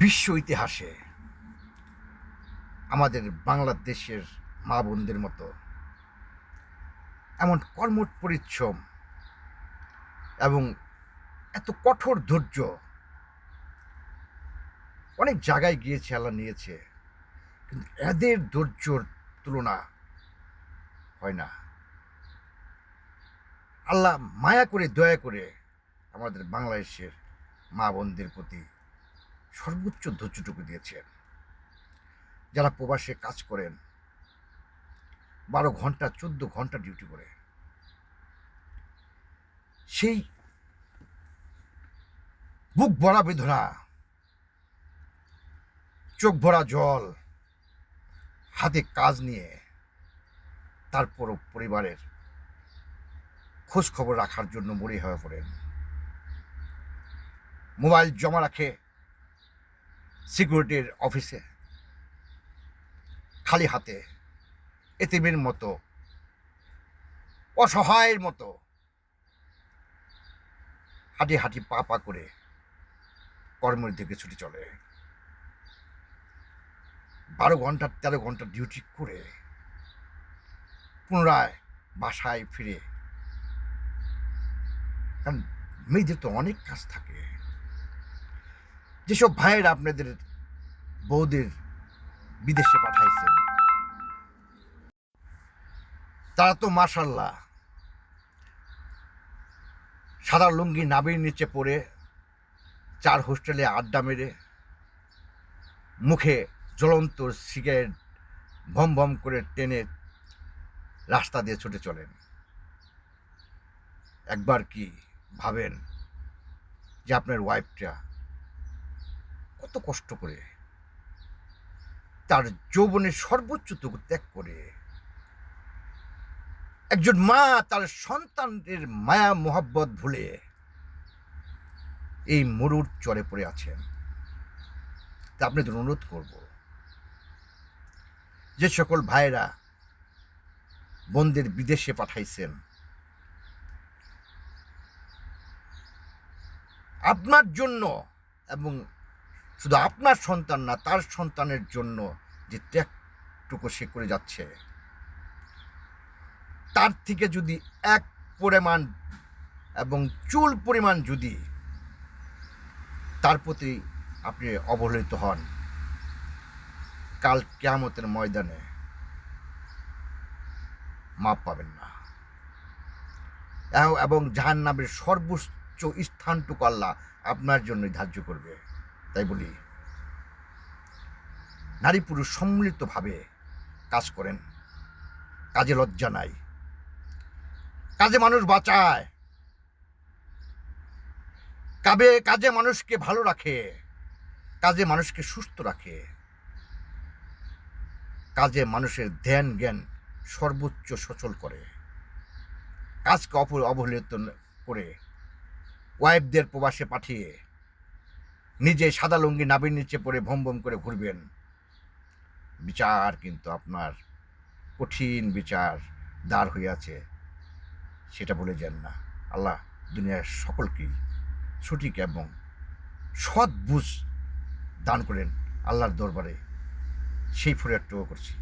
বিশ্ব ইতিহাসে আমাদের বাংলাদেশের মা বোনদের মতো এমন কর্মঠ পরিশ্রম এবং এত কঠোর ধৈর্য অনেক জায়গায় গিয়েছে, আল্লাহ নিয়েছে, কিন্তু এদের ধৈর্যর তুলনা হয় না। আল্লাহ মায়া করে দয়া করে আমাদের বাংলাদেশের মা বোনদের প্রতি সর্বোচ্চ ধৈর্যটুকু দিয়েছেন। যারা প্রবাসে কাজ করেন, 12 ঘন্টা 14 ঘন্টা ডিউটি করে, সেই বুক ভরা বেদনা, চোখ ভরা জল, হাতে কাজ নিয়ে তারপরও পরিবারের খোঁজ খবর রাখার জন্য মরি হয়ে পড়েন। মোবাইল জমা রাখে সিকিউরিটির অফিসে, খালি হাতে এতিমের মতো, অসহায়ের মতো হাঁটি হাঁটি পা পা করে কর্মের দিকে ছুটে চলে। 12 ঘন্টা 13 ঘন্টা ডিউটি করে পুনরায় বাসায় ফিরে, কারণ মেয়েদের তো অনেক কাজ থাকে। যেসব ভাইয়েরা আপনাদের বউদের বিদেশে পাঠাইছেন, তারা তো মাশাল্লাহ সাদা লুঙ্গি নাবির নিচে পড়ে 4 হোস্টেলে আড্ডা মেরে মুখে জ্বলন্ত সিগারেট ভম ভম করে টেনে রাস্তা দিয়ে ছুটে চলেন। একবার কি ভাবেন যে আপনার ওয়াইফটা কত কষ্ট করে তার যৌবনের সর্বোচ্চটুকু ত্যাগ করে, একজন মা তার সন্তানদের মায়া মোহাব্বত ভুলে এই মরুর চরে পড়ে আছেন। তা আপনাদের অনুরোধ করব, যে সকল ভাইয়েরা বোনদের বিদেশে পাঠাইছেন, আপনার জন্য এবং শুধু আপনার সন্তান না, তার সন্তানের জন্য যে ত্যাগটুকু সে করে যাচ্ছে, তার থেকে যদি এক পরিমাণ এবং চুল পরিমাণ যদি তার প্রতি আপনি অবহেলিত হন, কাল কিয়ামতের ময়দানে মাপ পাবেন না, এবং জাহান্নামের সর্বোচ্চ স্থানটুকু আল্লাহ আপনার জন্যই ধার্য করবে। তাই বলি, নারী পুরুষ সম্মিলিতভাবে কাজ করেন, কাজে লজ্জা নাই, কাজে মানুষ বাঁচায়, কাজে মানুষকে ভালো রাখে, কাজে মানুষকে সুস্থ রাখে, কাজে মানুষের ধ্যান জ্ঞান সর্বোচ্চ সচল করে। কাজকে অবহেলিত করে ওয়াইফদের প্রবাসে পাঠিয়ে নিজে সাদা লুঙ্গি নাবির নিচে পড়ে ভম ভম করে ঘুরবেন, বিচার কিন্তু আপনার কঠিন বিচার দাঁড় হয়ে আছে, সেটা বলে যান না। আল্লাহ দুনিয়ার সকলকেই সঠিক এবং সৎ বুঝ দান করেন। আল্লাহর দরবারে সেই ফরিয়াদটুকু করছি।